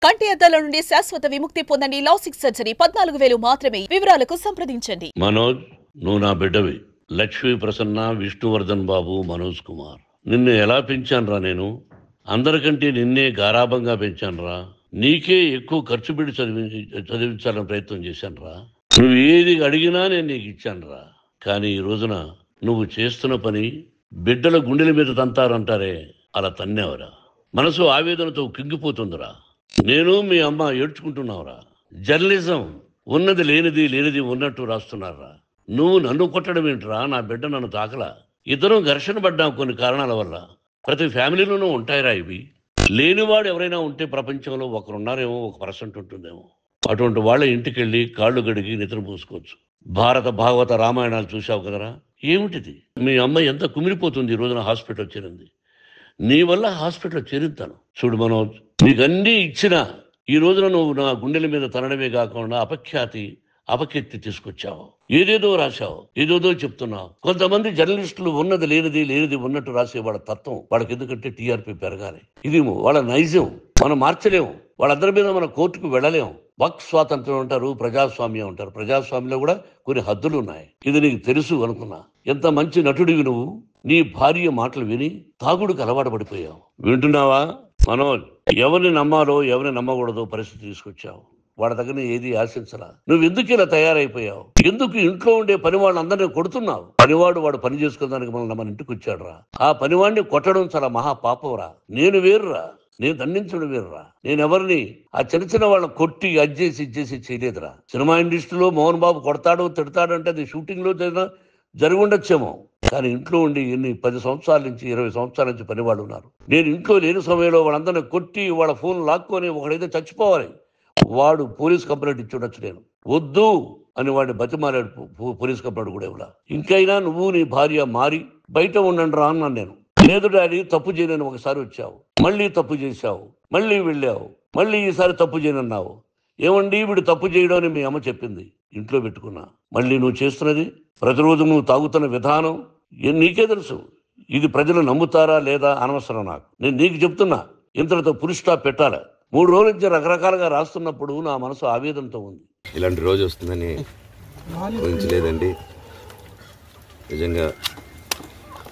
కంటి అద్దాల నుండి శాశ్వత విముక్తి పొందండి. లాసిక్ సర్జరీ 14,000 మాత్రమే. వివరాలకు సంప్రదించండి. మనోజ్, నువ్వు నా బిడ్డవి. లక్ష్మీ ప్రసన్న, విష్ణువర్ధన్ బాబు, మనోజ్ కుమార్. నిన్ను ఎలా పెంచానురా నేను? అందరికంటే నిన్నే గారాభంగా పెంచానురా. నీకే ఎక్కువ ఖర్చు పెట్టి చదివించాలని ప్రయత్నం చేశానురా. నువ్వు ఏది అడిగినా నేను నీకు ఇచ్చానురా. కానీ ఈ రోజున నువ్వు చేస్తున్న పని బిడ్డల గుండెల మీద తంతారంటారే, అలా తన్నేవరా. మనసు ఆవేదనతో కింగిపోతుందిరా. నేను మీ అమ్మ ఏడ్చుకుంటున్నావురా. జర్నలిజం ఉన్నది లేనిది, లేనిది ఉన్నట్టు రాస్తున్నారా. నువ్వు నన్ను కొట్టడం ఏంట్రా? నా బిడ్డ నన్ను తాకలా. ఇద్దరం ఘర్షణ పడ్డాం కొన్ని కారణాల వల్ల. ప్రతి ఫ్యామిలీలోనూ ఉంటాయిరా ఇవి. లేనివాడు ఎవరైనా ఉంటే ప్రపంచంలో ఒకరున్నారేమో, 1% ఉంటుందేమో. అటువంటి వాళ్ళ ఇంటికి వెళ్ళి కాళ్ళు గడిగి నిద్ర పూసుకోవచ్చు. భారత భాగవత రామాయణాలు చూశావు కదరా. ఏమిటిది? మీ అమ్మ ఎంత కుమిలిపోతుంది ఈ రోజున హాస్పిటల్ చేరింది. నీ వల్ల హాస్పిటల్ చేరుతాను. చూడు మనోజ్, నీకన్నీ ఇచ్చినా ఈ రోజున నువ్వు నా గుండెల మీద తనడమే కాకుండా అపకీర్తి తీసుకొచ్చావు. ఏదేదో రాశావు, ఏదేదో చెప్తున్నావు. కొంతమంది జర్నలిస్టులు ఉన్నది లేనిది, లేనిది ఉన్నట్టు రాసే వాళ్ళ తత్వం వాళ్ళకి. ఎందుకంటే టీఆర్పీ పెరగాలి. ఇది వాళ్ళ నైజం. మనం మార్చలేము. వాళ్ళందరి మీద మన కోర్టుకు వెళ్ళలేము. వాక్ స్వాతంత్రం అంటారు, ప్రజాస్వామ్యం అంటారు. ప్రజాస్వామ్యంలో కూడా కొన్ని హద్దులు ఉన్నాయి. ఇది నీకు తెలుసు అనుకున్నా. ఎంత మంచి నటుడివి నువ్వు. నీ భార్య మాటలు విని తాగుడికి అలవాటు పడిపోయావు. వింటున్నావా మనోజ్? ఎవరిని నమ్మాలో ఎవరిని నమ్మకూడదో పరిస్థితి తీసుకొచ్చావు. వాడి దగ్గర ఏది ఆశించరా. నువ్వు ఎందుకు ఇలా తయారైపోయావు? ఎందుకు ఇంట్లో ఉండే పని వాళ్ళందరినీ కొడుతున్నావు? పనివాడు వాడు పని చేసుకోవడానికి మన ఇంటికి వచ్చాడు రా. ఆ పనివాడిని కొట్టడం చాలా మహా పాపంరా. నేను వేరురా, నేను దండించడం వేరురా. నేనెవరిని ఆ చిన్న వాళ్ళని కొట్టి ఇచ్చేసి చేయలేదురా. సినిమా ఇండస్ట్రీలో మోహన్ బాబు కొడతాడు తిడతాడు అంటే అది షూటింగ్ లో జరిగి ఉండొచ్చేమో. కానీ ఇంట్లో ఉండి 10 సంవత్సరాల నుంచి 20 సంవత్సరాల నుంచి పనివాళ్ళు ఉన్నారు. నేను ఇంట్లో లేని సమయంలో వాళ్ళందరినీ కొట్టి వాళ్ళ ఫోన్ లాక్కొని ఒకడైతే చచ్చిపోవాలి. వాడు పోలీస్ కంప్లైంట్ ఇచ్చుండొచ్చు. నేను వద్దు అని వాడిని బతిమాలాడు. పోలీస్ కంప్లైంట్ కూడా ఇవ్వలా. ఇంకైనా నువ్వు నీ భార్య మారి బయట ఉండండి రా అన్నాను నేను. లేదు డాడీ, తప్పు చేయనని ఒకసారి వచ్చావు, మళ్ళీ తప్పు చేశావు, మళ్ళీ వెళ్ళావు, మళ్ళీ ఈసారి తప్పు చేయనన్నావు. ఏమండి వీడు తప్పు చేయడం అని మీ అమ్మ చెప్పింది. ఇంట్లో పెట్టుకున్నా. మళ్ళీ నువ్వు చేస్తున్నది, ప్రతిరోజు నువ్వు తాగుతున్న విధానం నీకే తెలుసు. ఇది ప్రజలు నమ్ముతారా లేదా అనవసరం నాకు. నేను నీకు చెప్తున్నా, ఇంతటితో ఫుల్ స్టాప్ పెట్టాలి. 3 రోజుల నుంచి రకరకాలుగా రాస్తున్నప్పుడు నా మనసు ఆవేదనతో ఉంది. ఇలాంటి రోజు వస్తుందని ఊహించలేదండి. నిజంగా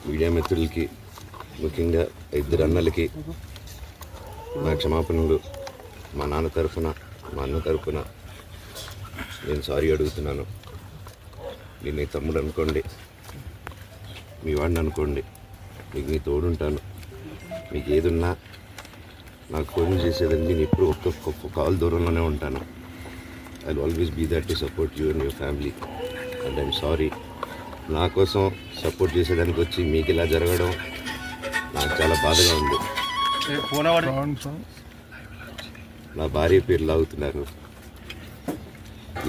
మీడియా మిత్రులకి, ముఖ్యంగా 2 అన్నలకి నా క్షమాపణలు. మా నాన్న తరఫున, మా అన్న తరఫున నేను సారీ అడుగుతున్నాను. నేను మీ తమ్ముడు అనుకోండి, మీ వాడిని అనుకోండి, మీకు మీ తోడుంటాను. మీకు ఏదున్నా నాకు ఫోన్ చేసేదండి. నేను ఇప్పుడు ఒక్క కాల్ దూరంలోనే ఉంటాను. I will always be that to support you and your family. And I'm sorry. నా కోసం సపోర్ట్ చేసేదానికి వచ్చి మీకు ఇలా జరగడం నాకు చాలా బాధగా ఉంది. నా భార్య పేరు లాగుతున్నారు,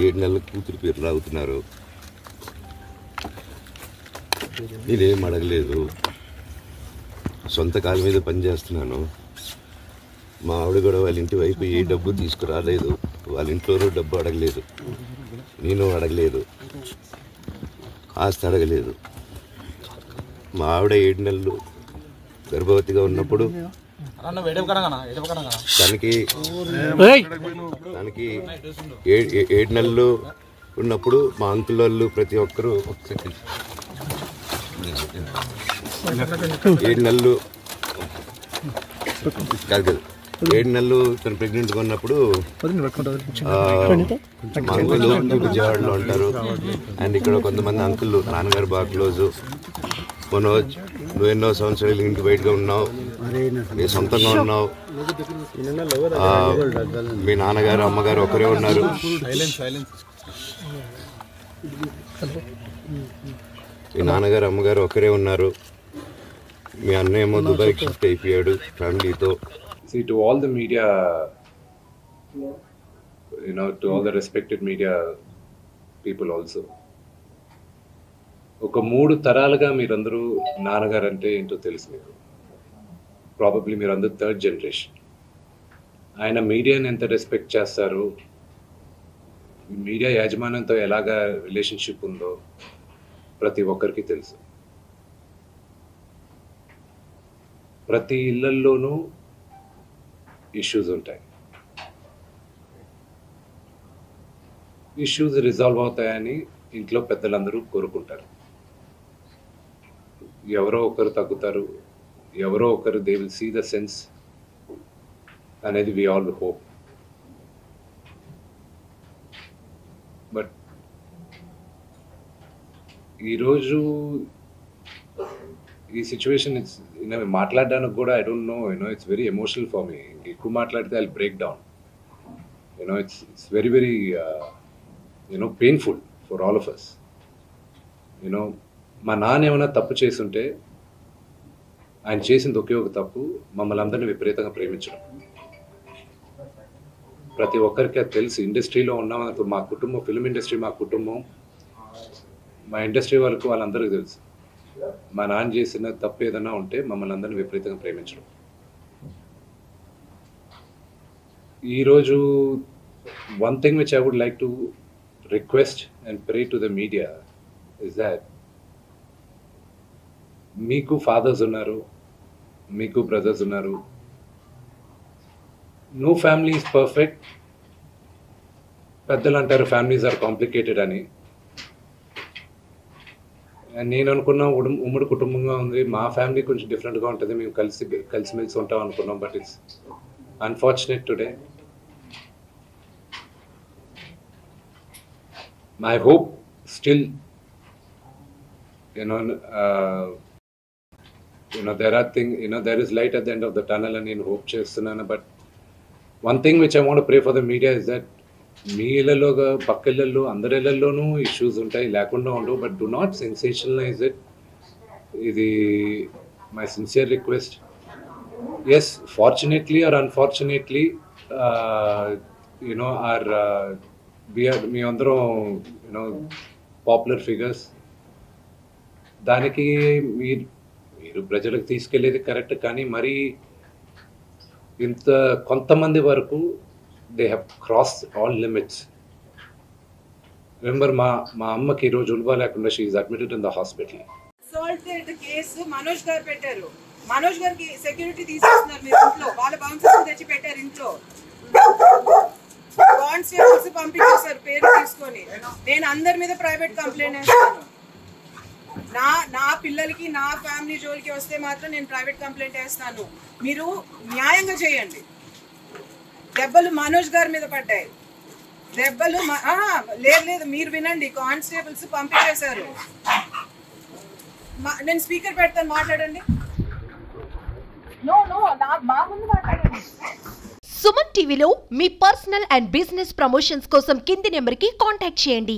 7 నెలల కూతురు పేరు లాగుతున్నారు. నేనేం అడగలేదు. సొంత కాళ్ళ మీద పనిచేస్తున్నాను. మా ఆవిడ కూడా వాళ్ళ ఇంటి వైపు ఏ డబ్బు తీసుకురాలేదు. వాళ్ళ ఇంట్లోనూ డబ్బు అడగలేదు, నేను అడగలేదు, ఆస్తి అడగలేదు. మా ఆవిడ 7 నెలలు గర్భవతిగా ఉన్నప్పుడు తనకి 7 నెలలు ఉన్నప్పుడు మా అంకుల్ వాళ్ళు ప్రతి ఒక్కరూ 7 నెలలు కాదు 7 నెలలు తను ప్రెగ్నెంట్గా ఉన్నప్పుడు మా అంకుల్ విజయవాడలో ఉంటారు. అండ్ ఇక్కడ కొంతమంది అంకుల్ నాన్నగారు బాగా క్లోజు. మనోజ్, నువ్వు ఎన్నో సంవత్సరాలు ఇంటి బయటగా ఉన్నావు, నీ సొంతంగా ఉన్నావు. మీ నాన్నగారు అమ్మగారు ఒకరే ఉన్నారు. మీ నాన్నగారు అమ్మగారు ఒకరే ఉన్నారు. మీ అన్నయ్య ఏమో దుబాయ్కి షిఫ్ట్ అయిపోయాడు ఫ్యామిలీతో. See, to all the media, to all the respected media people also, ఒక 3 తరాలుగా మీరందరూ నాన్నగారు అంటే ఏంటో తెలుసు మీకు. ప్రాబబ్లీ మీరందరూ 3rd జనరేషన్. ఆయన మీడియాని ఎంత రెస్పెక్ట్ చేస్తారు, మీడియా యాజమాన్యంతో ఎలాగా రిలేషన్షిప్ ఉందో ప్రతి ఒక్కరికి తెలుసు. ప్రతి ఇళ్లల్లోనూ ఇష్యూస్ ఉంటాయి. ఇష్యూస్ రిజాల్వ్ అవుతాయని ఇంట్లో పెద్దలందరూ కోరుకుంటారు. ఎవరో ఒకరు తగ్గుతారు, ఎవరో ఒకరు they will see the sense అనేది వి ఆల్ హోప్. బట్ ఈరోజు ఈ సిచ్యువేషన్ మాట్లాడడానికి కూడా I don't know, it's very emotional for me. ఎక్కువ మాట్లాడితే I break down. It's very very painful for all of us. మా నాన్న ఏమైనా తప్పు చేస్తుంటే ఆయన చేసింది ఒకే ఒక తప్పు, మమ్మల్ని అందరినీ విపరీతంగా ప్రేమించడం. ప్రతి ఒక్కరికి అది తెలుసు. ఇండస్ట్రీలో ఉన్నాం, మా కుటుంబం, ఫిల్మ్ ఇండస్ట్రీ మా కుటుంబం, మా ఇండస్ట్రీ వాళ్ళకు వాళ్ళందరికీ తెలుసు. మా నాన్న చేసిన తప్పు ఏదైనా ఉంటే మమ్మల్ని అందరినీ విపరీతంగా ప్రేమించడం. ఈరోజు one thing which I would like to request and pray to the media is that మీకు ఫాదర్స్ ఉన్నారు, మీకు బ్రదర్స్ ఉన్నారు. No family is perfect. పెద్దలు అంటారు ఫ్యామిలీస్ ఆర్ కాంప్లికేటెడ్ అని. నేను అనుకున్నా ఉమ్మడి కుటుంబంగా ఉంది, మా ఫ్యామిలీ కొంచెం డిఫరెంట్గా ఉంటుంది, మేము కలిసిమెలిసి ఉంటాం అనుకున్నాం. But it's unfortunate today. My hope still there is light at the end of the tunnel అని నేను హోప్ చేస్తున్నాను. But one thing which I want pray for the media is that మీ ఇళ్లలోగా పక్క ఇళ్లలో అందరి ఇళ్లలోనూ ఇష్యూస్ ఉంటాయి, లేకుండా ఉండవు. But do not sensationalise it. ఇది my sincere request. Yes, fortunately or unfortunately మీ అందరం పాపులర్ ఫిగర్స్. దానికి మీరు ప్రజలకు తీసుకెళ్ళేది కరెక్ట్, కానీ మరి ఇంత కొంతమంది వరకు they have cross all limits. Remember, మా అమ్మకి ఈరోజు ఉల్వా లేకుండా she is admitted in the hospital. Assaulted case Manoj గారు పెట్టారు. మనోజ్ గారికి సెక్యూరిటీ తీసేస్తున్నారు మీరు ఇంట్లో. వాళ్ళ బౌన్సర్స్ తెచ్చి పెట్టారు ఇంట్లో. కానిస్టేబుల్స్ పంపించేశారు పేరు తీసుకొని. నేను అందరి మీద ప్రైవేట్ కంప్లైంట్ వేస్తాను. నా పిల్లలకి నా ఫ్యామిలీ జోలికి వస్తే మాత్రం నేను ప్రైవేట్ కంప్లైంట్ వేస్తాను. మీరు న్యాయంగా చేయండి. దెబ్బలు మనోజ్ గారి మీద పడ్డాయి. దెబ్బలు లేదు మీరు వినండి, కానిస్టేబుల్స్ పంపించేశారు. నేను స్పీకర్ పెడతాను, మాట్లాడండి. మా ముందు మాట్లాడండి. సుమన్ టీవీలో మీ పర్సనల్ అండ్ బిజినెస్ ప్రమోషన్స్ కోసం కింది నెంబర్కి కాంటాక్ట్ చేయండి.